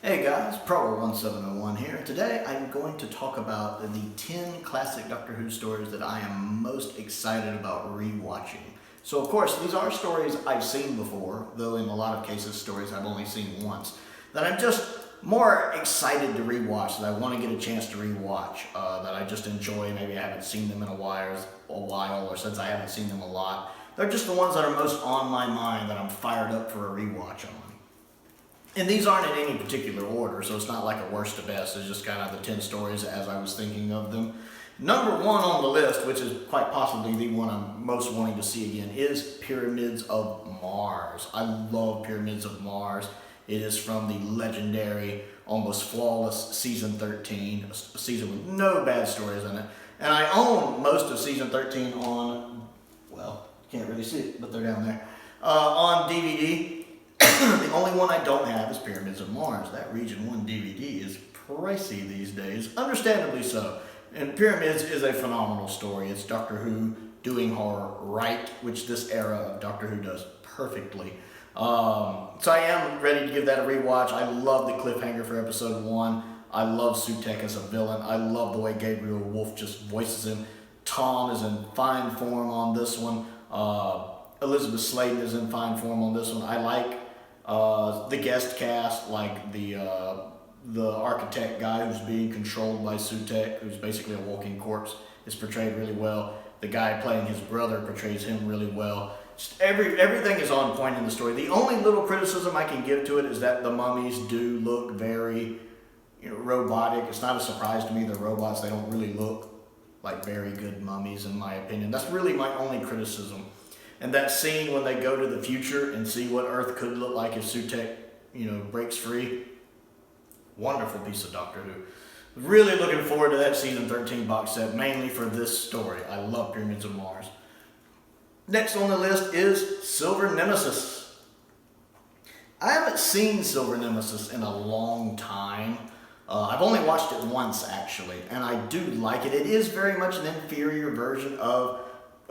Hey guys, Prowl 1701 here. Today I'm going to talk about the 10 classic Doctor Who stories that I am most excited about rewatching. So of course, these are stories I've seen before, though in a lot of cases stories I've only seen once, that I'm just more excited to rewatch, that I want to get a chance to rewatch, that I just enjoy. Maybe I haven't seen them in a while, or since I haven't seen them a lot. They're just the ones that are most on my mind that I'm fired up for a rewatch on. And these aren't in any particular order, so it's not like a worst to best. It's just kind of the 10 stories as I was thinking of them. Number one on the list, which is quite possibly the one I'm most wanting to see again, is Pyramids of Mars. I love Pyramids of Mars. It is from the legendary, almost flawless season 13, a season with no bad stories in it. And I own most of season 13 on, well, you can't really see it, but they're down there, on DVD. The only one I don't have is Pyramids of Mars. That Region 1 DVD is pricey these days, understandably so. And Pyramids is a phenomenal story. It's Doctor Who doing horror right, which this era of Doctor Who does perfectly. So I am ready to give that a rewatch. I love the cliffhanger for episode 1. I love Sutekh as a villain. I love the way Gabriel Wolf just voices him. Tom is in fine form on this one. Elizabeth Sladen is in fine form on this one. I like the guest cast, like the architect guy who's being controlled by Sutekh, who's basically a walking corpse, is portrayed really well. The guy playing his brother portrays him really well. Just everything is on point in the story. The only little criticism I can give to it is that the mummies do look very, robotic. It's not a surprise to me. They're robots. They don't really look like very good mummies, in my opinion. That's really my only criticism. And that scene when they go to the future and see what Earth could look like if Sutekh, breaks free. Wonderful piece of Doctor Who. Really looking forward to that season 13 box set, mainly for this story. I love Pyramids of Mars. Next on the list is Silver Nemesis. I haven't seen Silver Nemesis in a long time. I've only watched it once, actually, and I do like it. It is very much an inferior version of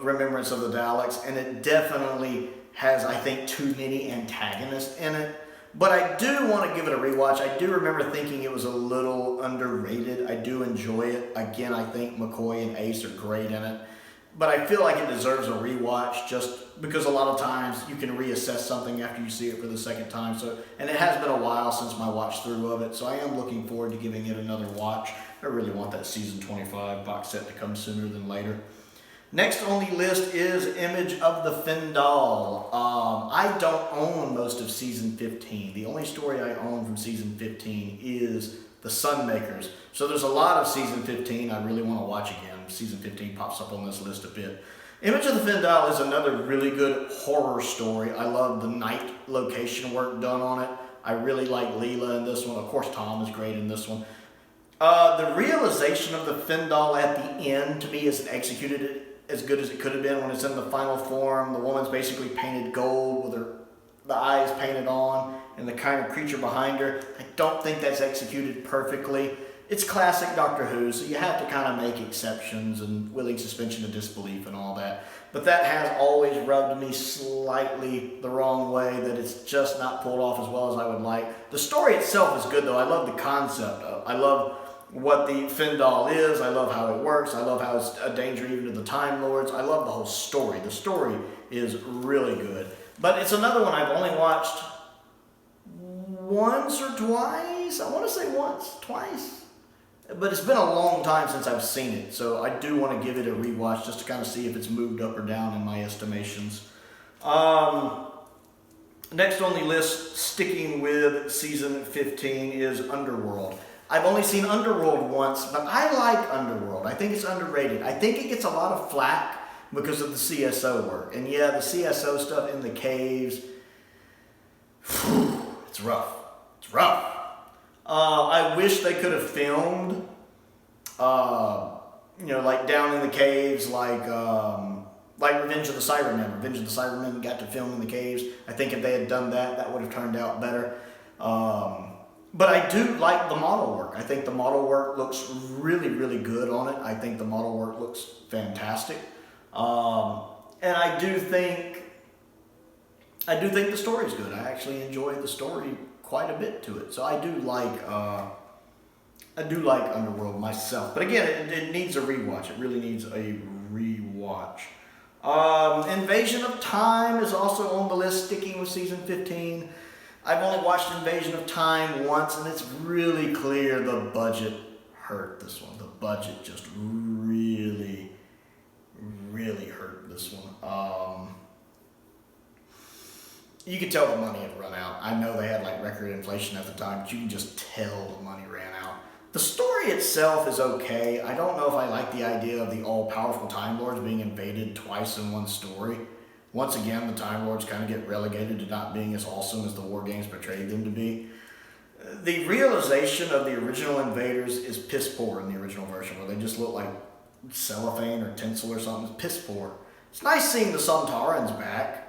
Remembrance of the Daleks, and it definitely has, I think, too many antagonists in it. But I do want to give it a rewatch. I do remember thinking it was a little underrated. I do enjoy it. Again, I think McCoy and Ace are great in it. But I feel like it deserves a rewatch just because a lot of times you can reassess something after you see it for the second time. And it has been a while since my watch through of it, so I am looking forward to giving it another watch. I really want that season 25 box set to come sooner than later. Next on the list is Image of the Fendal. I don't own most of season 15. The only story I own from season 15 is The Sunmakers. So there's a lot of season 15 I really want to watch again. Season 15 pops up on this list a bit. Image of the Fendal is another really good horror story. I love the night location work done on it. I really like Leela in this one. Of course, Tom is great in this one. The realization of the Fendal at the end, to me, isn't executed as good as it could have been when it's in the final form. The woman's basically painted gold with the eyes painted on and the kind of creature behind her. I don't think that's executed perfectly. It's classic Doctor Who, so you have to kind of make exceptions and willing suspension of disbelief and all that. But that has always rubbed me slightly the wrong way, that it's just not pulled off as well as I would like. The story itself is good, though. I love the concept of it. I love what the Fendal is. I love how it works. I love how it's a danger even to the Time Lords. I love the whole story. The story is really good. But it's another one I've only watched once or twice. I want to say once, twice. But it's been a long time since I've seen it, so I do want to give it a rewatch just to kind of see if it's moved up or down in my estimations. Next on the list, sticking with season 15, is Underworld. I've only seen Underworld once, but I like Underworld. I think it's underrated. I think it gets a lot of flack because of the CSO work. And yeah, the CSO stuff in the caves, it's rough. It's rough. I wish they could have filmed, like down in the caves, like Revenge of the Cybermen. Revenge of the Cybermen got to film in the caves. I think if they had done that, that would have turned out better. But I do like the model work. I think the model work looks really, really good on it. I think the model work looks fantastic. And I do think the story's good. I actually enjoy the story quite a bit to it. So I do like Underworld myself. But again, it needs a rewatch. It really needs a rewatch. Invasion of Time is also on the list, sticking with season 15. I've only watched Invasion of Time once, and it's really clear the budget hurt this one. The budget just really, really hurt this one. You could tell the money had run out. I know they had like record inflation at the time, but you can just tell the money ran out. The story itself is okay. I don't know if I like the idea of the all-powerful Time Lords being invaded twice in one story. Once again, the Time Lords kind of get relegated to not being as awesome as the War Games portrayed them to be. The realization of the original invaders is piss poor in the original version, where they just look like cellophane or tinsel or something. It's piss poor. It's nice seeing the Sontarans back.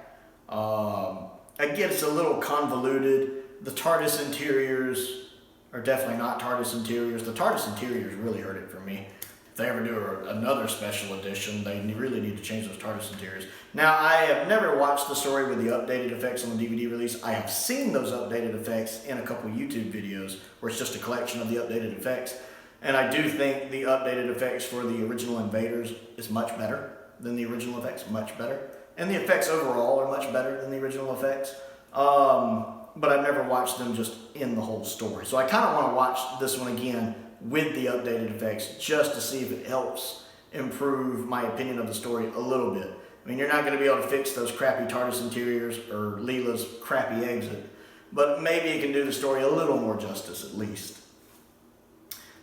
Again, it's a little convoluted. The TARDIS interiors are definitely not TARDIS interiors. The TARDIS interiors really hurt it for me. If they ever do another special edition, they really need to change those TARDIS interiors. Now, I have never watched the story with the updated effects on the DVD release. I have seen those updated effects in a couple YouTube videos where it's just a collection of the updated effects. And I do think the updated effects for the original Invaders is much better than the original effects, much better. And the effects overall are much better than the original effects. But I've never watched them just in the whole story. So I kind of want to watch this one again with the updated effects just to see if it helps improve my opinion of the story a little bit. I mean, you're not going to be able to fix those crappy TARDIS interiors or Leela's crappy exit, but maybe it can do the story a little more justice at least.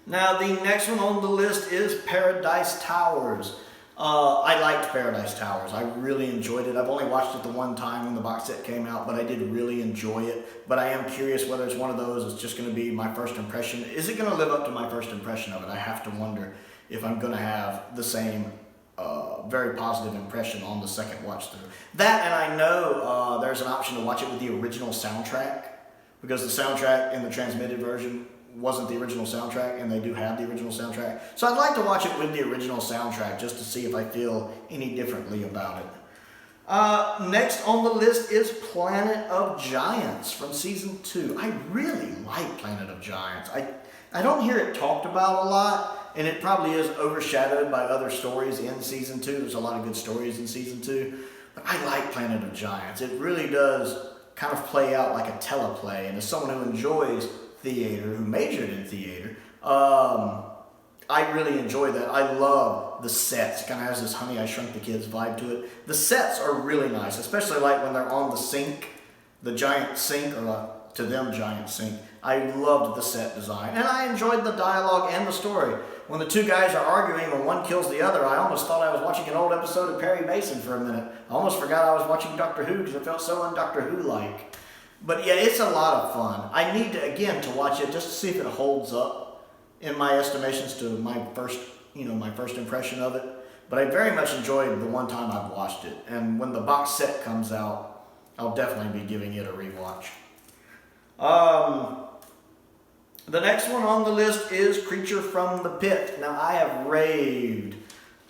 Now, the next one on the list is Paradise Towers. I liked Paradise Towers. I really enjoyed it. I've only watched it the one time when the box set came out, but I did really enjoy it. But I am curious whether it's one of those that's just going to be my first impression. Is it going to live up to my first impression of it? I have to wonder if I'm going to have the same very positive impression on the second watch through. That, and I know there's an option to watch it with the original soundtrack, because the soundtrack in the transmitted version wasn't the original soundtrack, and they do have the original soundtrack. So I'd like to watch it with the original soundtrack just to see if I feel any differently about it. Next on the list is Planet of Giants from season 2. I really like Planet of Giants. I don't hear it talked about a lot, and it probably is overshadowed by other stories in season 2. There's a lot of good stories in season 2, but I like Planet of Giants. It really does kind of play out like a teleplay, and as someone who enjoys theater, who majored in theater, I really enjoy that. I love the sets. It kind of has this Honey, I Shrunk the Kids vibe to it. The sets are really nice, especially like when they're on the sink, the giant sink, or to them giant sink. I loved the set design, and I enjoyed the dialogue and the story. When the two guys are arguing and one kills the other, I almost thought I was watching an old episode of Perry Mason for a minute. I almost forgot I was watching Doctor Who because it felt so un-Doctor Who-like. But yeah, it's a lot of fun. I need to, again, to watch it just to see if it holds up in my estimations to my first impression of it. But I very much enjoyed the one time I've watched it. And when the box set comes out, I'll definitely be giving it a rewatch. The next one on the list is Creature from the Pit. Now, I have raved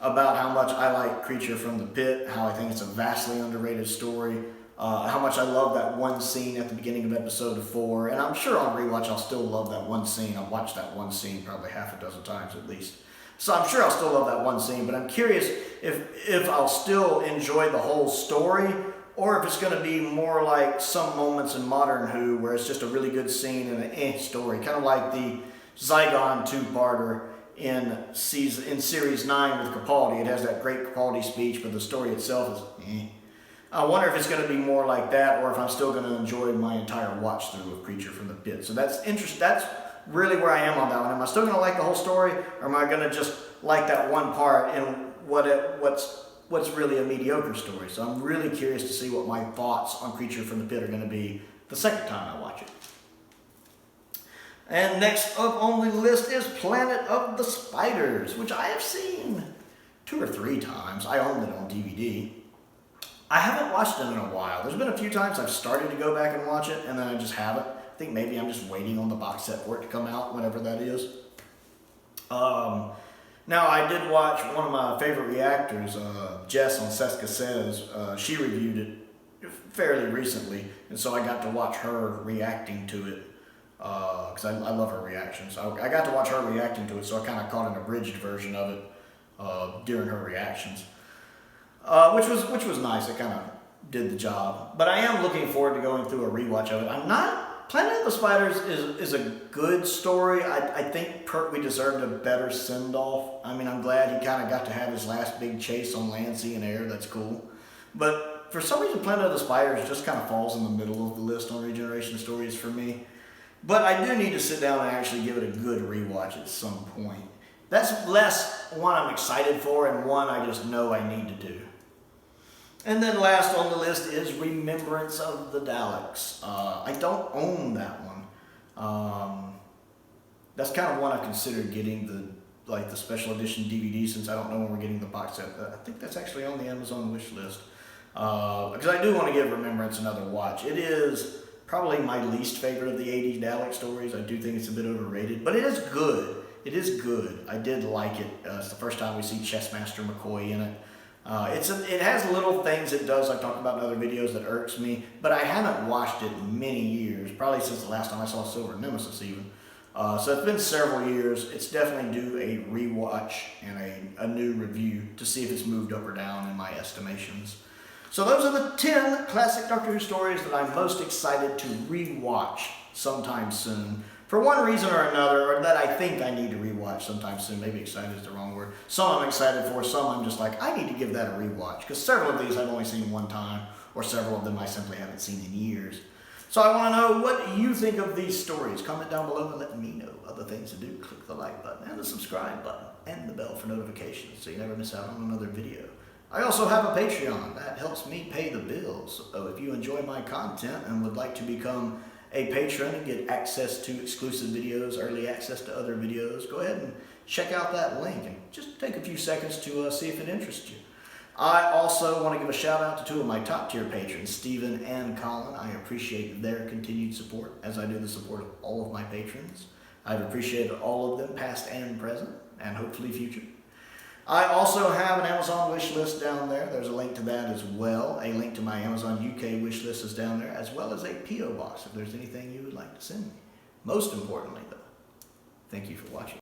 about how much I like Creature from the Pit, how I think it's a vastly underrated story. How much I love that one scene at the beginning of episode 4, and I'm sure on rewatch I'll still love that one scene. I've watched that one scene probably half a dozen times at least. So I'm sure I'll still love that one scene, but I'm curious if I'll still enjoy the whole story, or if it's going to be more like some moments in Modern Who where it's just a really good scene and an story. Kind of like the Zygon two-parter in Series 9 with Capaldi. It has that great Capaldi speech, but the story itself is I wonder if it's going to be more like that, or if I'm still going to enjoy my entire watch through of Creature from the Pit. So that's interesting. That's really where I am on that one. Am I still going to like the whole story, or am I going to just like that one part in what's really a mediocre story? So I'm really curious to see what my thoughts on Creature from the Pit are going to be the second time I watch it. And next up on the list is Planet of the Spiders, which I have seen 2 or 3 times. I own it on DVD. I haven't watched it in a while. There's been a few times I've started to go back and watch it, and then I just haven't. I think maybe I'm just waiting on the box set for it to come out, whenever that is. Now, I did watch one of my favorite reactors, Jess on Seska Says. She reviewed it fairly recently, and so I got to watch her reacting to it because I love her reaction. So I got to watch her reacting to it, so I kind of caught an abridged version of it during her reactions, which was nice. It kind of did the job. But I am looking forward to going through a rewatch of it. I'm not. Planet of the Spiders is a good story. I think Pertwee deserved a better send-off. I mean, I'm glad he kind of got to have his last big chase on land, sea, and air. That's cool. But for some reason, Planet of the Spiders just kind of falls in the middle of the list on Regeneration Stories for me. But I do need to sit down and actually give it a good rewatch at some point. That's less one I'm excited for and one I just know I need to do. And then last on the list is Remembrance of the Daleks. I don't own that one. That's kind of one I've considered getting the special edition DVD, since I don't know when we're getting the box set. I think that's actually on the Amazon wish list. Because I do want to give Remembrance another watch. It is probably my least favorite of the 80s Dalek stories. I do think it's a bit overrated, but it is good. It is good. I did like it. It's the first time we see Chessmaster McCoy in it. It has little things it does, I've talked about in other videos, that irks me, but I haven't watched it in many years, probably since the last time I saw Silver Nemesis even. So it's been several years. It's definitely due a rewatch and a new review to see if it's moved up or down in my estimations. So those are the 10 classic Doctor Who stories that I'm most excited to rewatch sometime soon. For one reason or another, or that I think I need to rewatch sometime soon. Maybe excited is the wrong word. Some I'm excited for, some I'm just like, I need to give that a rewatch. Because several of these I've only seen one time, or several of them I simply haven't seen in years. So I want to know what you think of these stories. Comment down below and let me know. Other things to do, click the like button and the subscribe button and the bell for notifications so you never miss out on another video. I also have a Patreon. That helps me pay the bills. So if you enjoy my content and would like to become a patron and get access to exclusive videos, early access to other videos, go ahead and check out that link and just take a few seconds to see if it interests you. I also want to give a shout out to two of my top tier patrons, Stephen and Colin. I appreciate their continued support, as I do the support of all of my patrons. I've appreciated all of them, past and present, and hopefully future. I also have an Amazon wish list down there. There's a link to that as well. A link to my Amazon UK wish list is down there, as well as a P.O. box if there's anything you would like to send me. Most importantly, though, thank you for watching.